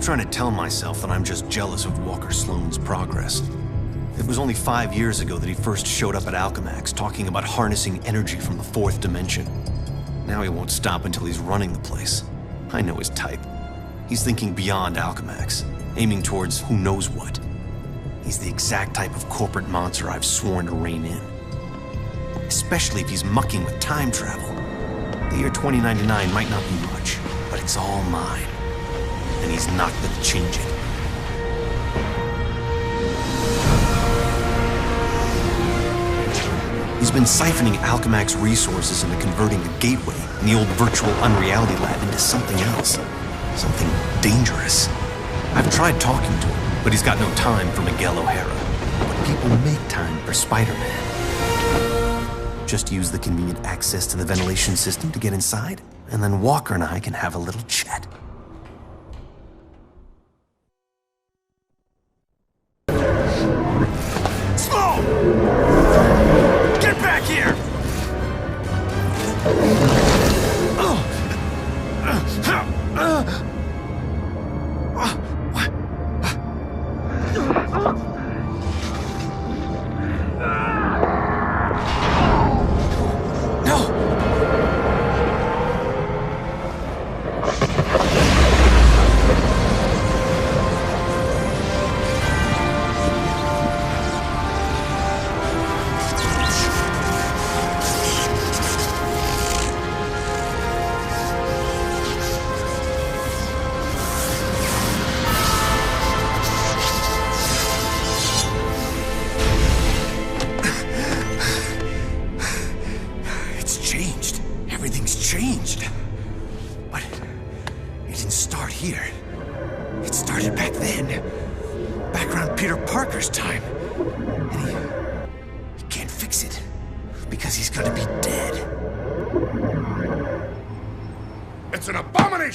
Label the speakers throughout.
Speaker 1: keep trying to tell myself that I'm just jealous of Walker Sloan's progress. It was only 5 years ago that he first showed up at Alchemax talking about harnessing energy from the fourth dimension. Now he won't stop until he's running the place. I know his type. He's thinking beyond Alchemax, aiming towards who knows what. He's the exact type of corporate monster I've sworn to rein in. Especially if he's mucking with time travel. The year 2099 might not be much, but it's all mine. And he's not gonna change it. He's been siphoning Alchemax resources into converting the gateway in the old virtual unreality lab into something else. Something dangerous. I've tried talking to him, but he's got no time for Miguel O'Hara. But people make time for Spiderman. Just use the convenient access to the ventilation system to get inside, and then Walker and I can have a little chat. Slow! Get back here!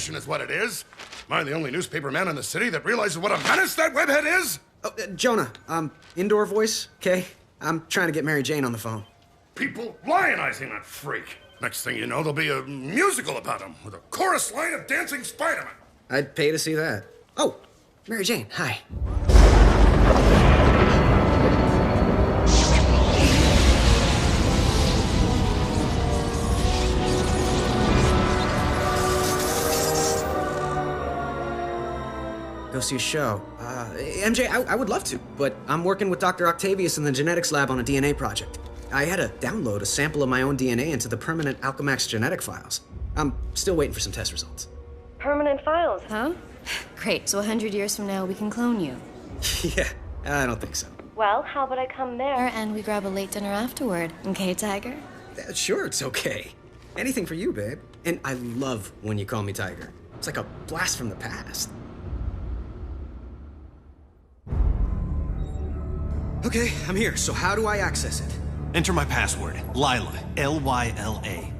Speaker 2: Is what it is. Am I the only newspaper man in the city that realizes what a menace that webhead is?
Speaker 3: Oh, Jonah, indoor voice, okay? I'm trying to get Mary Jane on the phone.
Speaker 2: People lionizing that freak. Next thing you know, there'll be a musical about him with a chorus line of dancing Spiderman.
Speaker 3: I'd pay to see that. Oh, Mary Jane, hi. Go see a show. MJ, I would love to, but I'm working with Dr. Octavius in the genetics lab on a DNA project. I had to download a sample of my own DNA into the permanent Alchemax genetic files. I'm still waiting for some test results.
Speaker 4: Permanent files, huh? Great, so 100 years from now we can clone you.
Speaker 3: Yeah, I don't think so.
Speaker 4: Well, how about I come there and we grab a late dinner afterward, okay, Tiger?
Speaker 3: Sure, it's okay. Anything for you, babe. And I love when you call me Tiger. It's like a blast from the past. Okay, I'm here, so how do I access it?
Speaker 1: Enter my password, Lila, L-Y-L-A.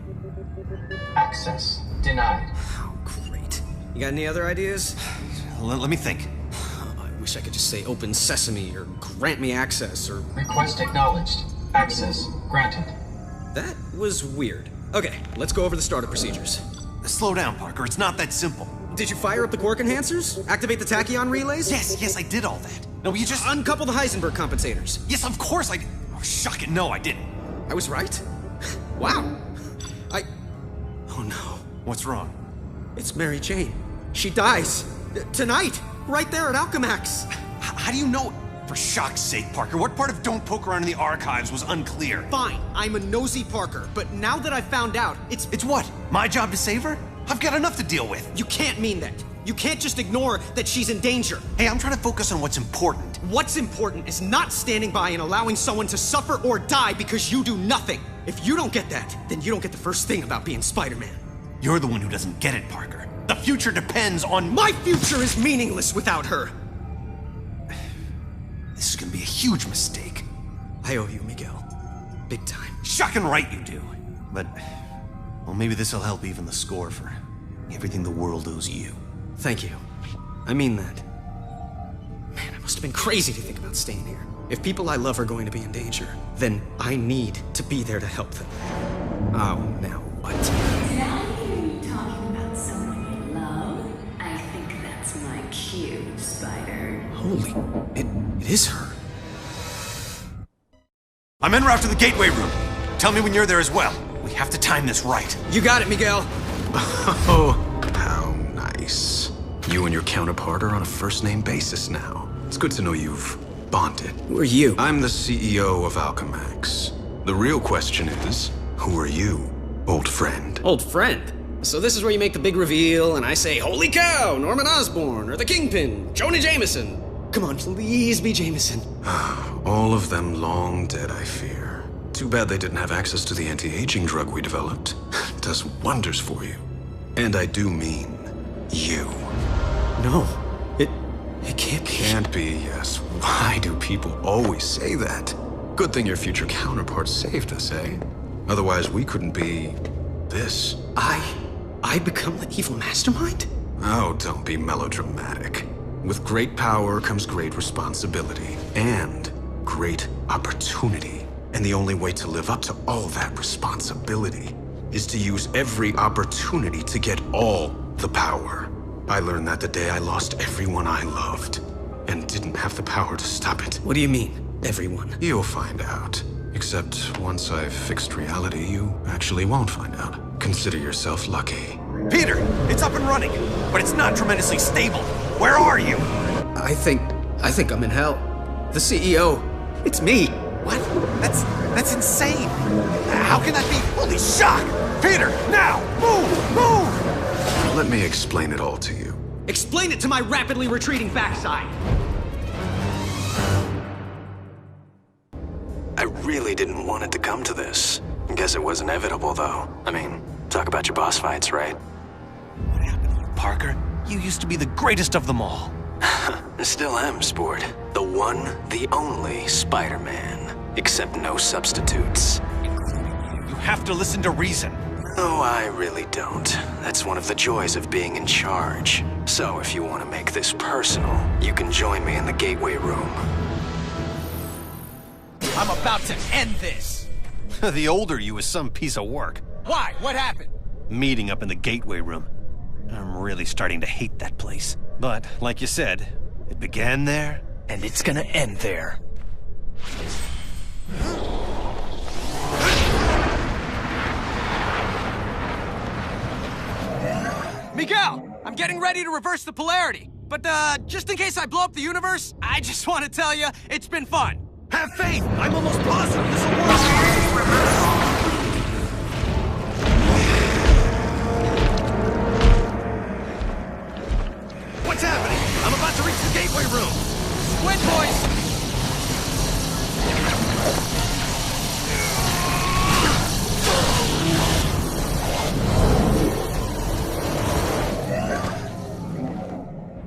Speaker 5: Access denied.
Speaker 3: Oh, great. You got any other ideas?
Speaker 1: Let me think.
Speaker 3: I wish I could just say open sesame, or grant me access, or...
Speaker 5: Request acknowledged. Access granted.
Speaker 3: That was weird. Okay, let's go over the startup procedures.
Speaker 1: Slow down, Parker, it's not that simple.
Speaker 3: Did you fire up the quark enhancers? Activate the tachyon relays?
Speaker 1: Yes, I did all that. No, you just...
Speaker 3: Uncouple the Heisenberg compensators.
Speaker 1: Yes, of course I did. Oh, shuck it, no, I didn't.
Speaker 3: I was right? Wow. Oh no.
Speaker 1: What's wrong?
Speaker 3: It's Mary Jane. She dies. Tonight. Right there at Alchemax.
Speaker 1: How do you know? For shock's sake, Parker, what part of Don't Poke Around in the Archives was unclear?
Speaker 3: Fine, I'm a nosy Parker, but now that I've found out,
Speaker 1: It's what? My job to save her? I've got enough to deal with.
Speaker 3: You can't mean that. You can't just ignore that she's in danger.
Speaker 1: Hey, I'm trying to focus on what's important.
Speaker 3: What's important is not standing by and allowing someone to suffer or die because you do nothing. If you don't get that, then you don't get the first thing about being Spider-Man.
Speaker 1: You're the one who doesn't get it, Parker. The future depends on...
Speaker 3: My future is meaningless without her.
Speaker 1: This is gonna be a huge mistake.
Speaker 3: I owe you, Miguel. Big time.
Speaker 1: Shocking right you do. But, well, maybe this'll help even the score for everything the world owes you.
Speaker 3: Thank you. I mean that. Man, I must have been crazy to think about staying here. If people I love are going to be in danger, then I need to be there to help them. Oh, now what?
Speaker 6: Did I hear you talking about someone you love? I think that's my cue. Holy... It is her.
Speaker 1: I'm en route to the gateway room. Tell me when you're there as well. We have to time this right.
Speaker 3: You got it, Miguel.
Speaker 6: Oh, how nice. You and your counterpart are on a first-name basis now. It's good to know you've bonded.
Speaker 3: Who are you?
Speaker 6: I'm the CEO of Alchemax. The real question is, who are you, old friend?
Speaker 3: Old friend? So this is where you make the big reveal, and I say, holy cow, Norman Osborn, or the Kingpin, Jonah Jameson. Come on, please be Jameson.
Speaker 6: All of them long dead, I fear. Too bad they didn't have access to the anti-aging drug we developed. It does wonders for you. And I do mean you.
Speaker 3: No, it can't be.
Speaker 6: Can't be, yes. Why do people always say that? Good thing your future counterpart saved us, eh? Otherwise, we couldn't be... this.
Speaker 3: I become the evil mastermind?
Speaker 6: Oh, don't be melodramatic. With great power comes great responsibility. And great opportunity. And the only way to live up to all that responsibility is to use every opportunity to get all the power. I learned that the day I lost everyone I loved, and didn't have the power to stop it.
Speaker 3: What do you mean, everyone?
Speaker 6: You'll find out. Except once I've fixed reality, you actually won't find out. Consider yourself lucky.
Speaker 1: Peter, it's up and running, but it's not tremendously stable. Where are you?
Speaker 3: I think I'm in hell. The CEO, it's me.
Speaker 1: What? That's insane. How can that be? Holy shock! Peter, now! Move!
Speaker 6: Let me explain it all to you.
Speaker 3: Explain it to my rapidly retreating backside.
Speaker 6: I really didn't want it to come to this. Guess it was inevitable, though. I mean, talk about your boss fights, right?
Speaker 1: What happened to you, Parker? You used to be the greatest of them all.
Speaker 6: I still am, Sport. The one, the only Spider-Man. Except no substitutes.
Speaker 1: You have to listen to reason.
Speaker 6: Oh, I really don't. That's one of the joys of being in charge. So if you want to make this personal, you can join me in the gateway room.
Speaker 7: I'm about to end this!
Speaker 1: The older you is some piece of work.
Speaker 7: Why? What happened?
Speaker 1: Meeting up in the gateway room. I'm really starting to hate that place. But, like you said, it began there,
Speaker 7: And it's gonna end there. Miguel! I'm getting ready to reverse the polarity. But, just in case I blow up the universe, I just want to tell you, it's been fun.
Speaker 1: have faith! I'm almost positive this will work! What's happening? I'm about to reach the gateway room!
Speaker 7: Squid boys!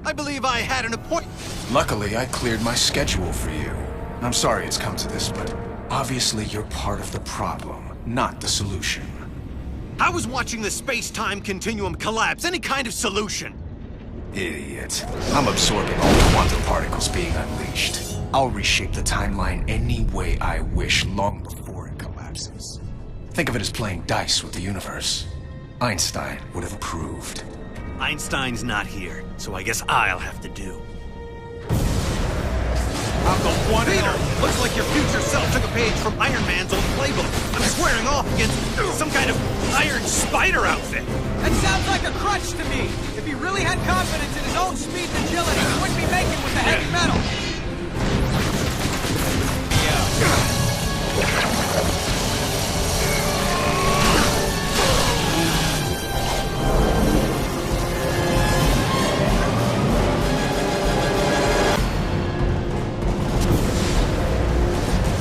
Speaker 1: I believe I had an appointment.
Speaker 8: Luckily, I cleared my schedule for you. I'm sorry it's come to this, but obviously you're part of the problem, not the solution.
Speaker 1: I was watching the space-time continuum collapse. Any kind of solution.
Speaker 8: Idiot. I'm absorbing all the quantum particles being unleashed. I'll reshape the timeline any way I wish long before it collapses. Think of it as playing dice with the universe. Einstein would have approved.
Speaker 1: Einstein's not here, so I guess I'll have to do.
Speaker 7: I'm the one
Speaker 1: Peter, looks like your future self took a page from Iron Man's old playbook. I'm squaring off against some kind of iron spider outfit.
Speaker 7: That sounds like a crutch to me. If he really had confidence in his own speed and agility, he wouldn't be making with the heavy metal.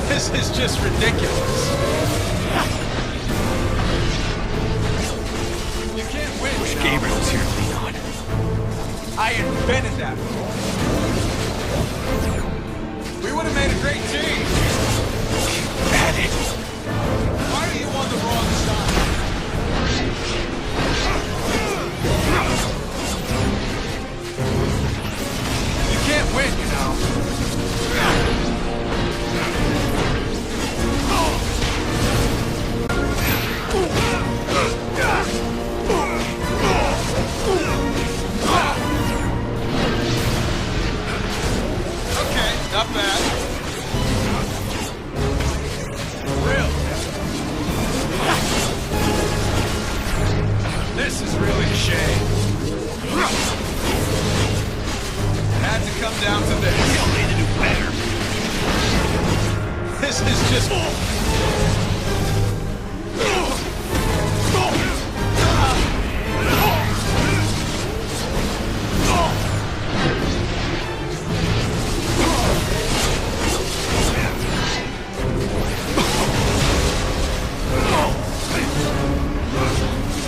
Speaker 8: This is just ridiculous.
Speaker 7: You can't win.
Speaker 1: Wish Gabriel was here to lean on.
Speaker 7: I invented that. We would have made a great team.
Speaker 1: Had it.
Speaker 7: Why are you on the wrong side? You can't win, you know.
Speaker 6: This is just...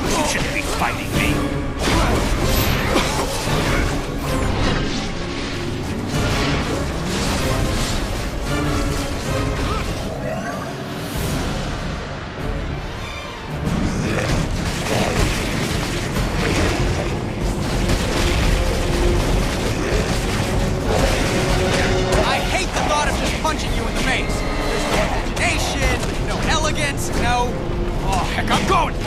Speaker 2: You shouldn't be fighting me.
Speaker 7: I hate the thought of just punching you in the face. There's no imagination, no elegance, no... Oh, heck, I'm going! You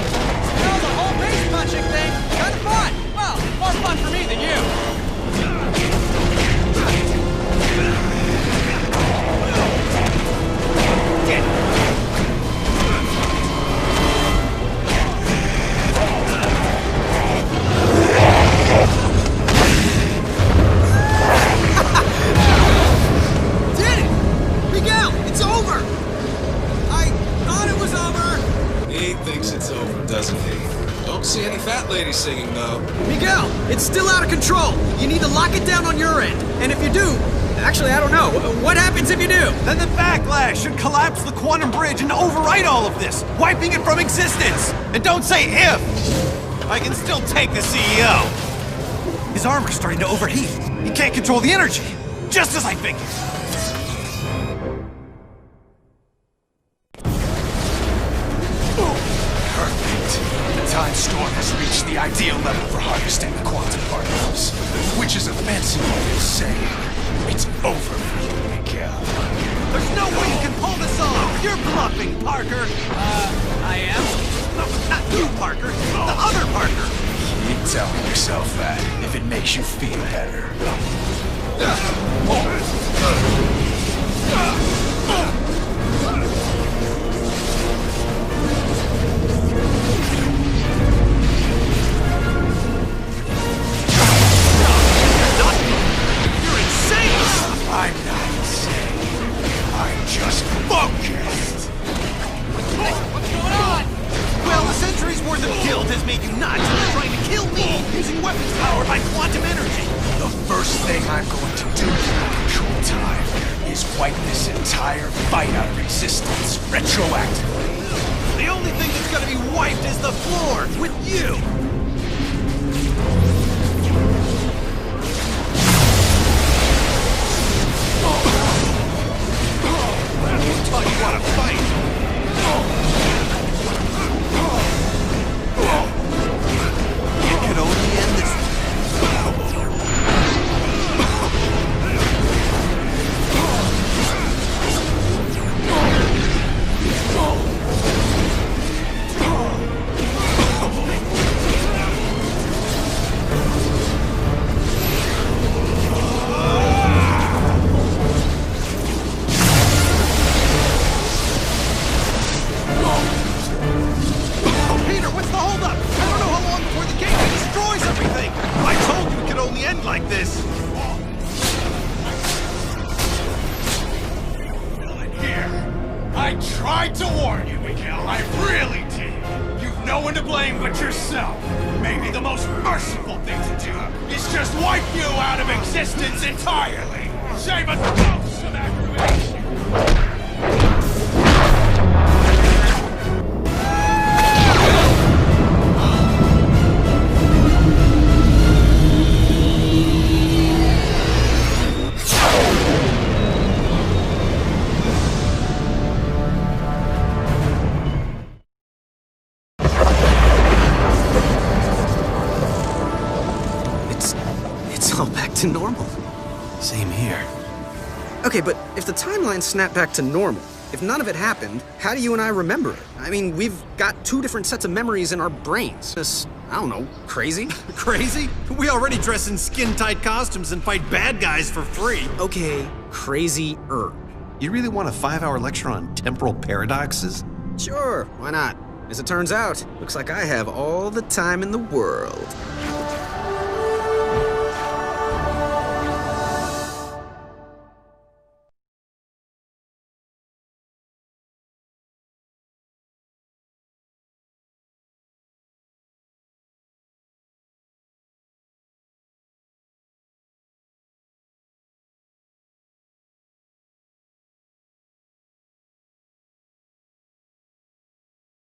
Speaker 7: know, the whole face punching thing, kind of fun. Well, more fun for me than you.
Speaker 3: Did it! Miguel, it's over! I thought it was over!
Speaker 6: He thinks it's over, doesn't he? Don't see any fat lady singing, though.
Speaker 3: Miguel, it's still out of control. You need to lock it down on your end. And if you do, actually, I don't know. What happens if you do?
Speaker 1: Then the backlash should collapse the quantum bridge and overwrite all of this, wiping it from existence. And don't say if. I can still take the CEO. His armor's starting to overheat. He can't control the energy. Just as I figured.
Speaker 8: Perfect. The time storm has reached the ideal level for harvesting the quantum particles, which is a fancy way of saying it's over for you, Miguel.
Speaker 1: There's no way you can pull this off. You're bluffing, Parker.
Speaker 7: I am?
Speaker 1: No, not you, Parker. The other Parker.
Speaker 8: Keep telling yourself that if it makes you feel better.
Speaker 1: You're insane.
Speaker 8: I'm not insane. I'm just focused.
Speaker 7: What's going on?
Speaker 1: Well, a century's worth of guilt has made you nuts, and you're trying to kill me using weapons powered by quantum energy.
Speaker 8: The first thing I'm going to do to control time is wipe this entire fight out of existence retroactively.
Speaker 1: The only thing that's gonna be wiped is the floor with you. Taught you how to fight. You can only end this. Peter, what's the holdup? I don't know how long before the game destroys everything. I told you it could only end like this.
Speaker 8: Here. I tried to warn you, Miguel. I really did. You've no one to blame but yourself. Maybe the most merciful thing to do is just wipe you out of existence entirely. Save a dose of aggravation.
Speaker 3: It's all back to normal.
Speaker 1: Same here.
Speaker 3: Okay, but if the timeline snapped back to normal, if none of it happened, how do you and I remember it? I mean, we've got two different sets of memories in our brains. This, I don't know, crazy?
Speaker 1: Crazy? We already dress in skin-tight costumes and fight bad guys for free.
Speaker 3: Okay, crazy-er.
Speaker 1: You really want a 5-hour lecture on temporal paradoxes?
Speaker 3: Sure, why not? As it turns out, looks like I have all the time in the world.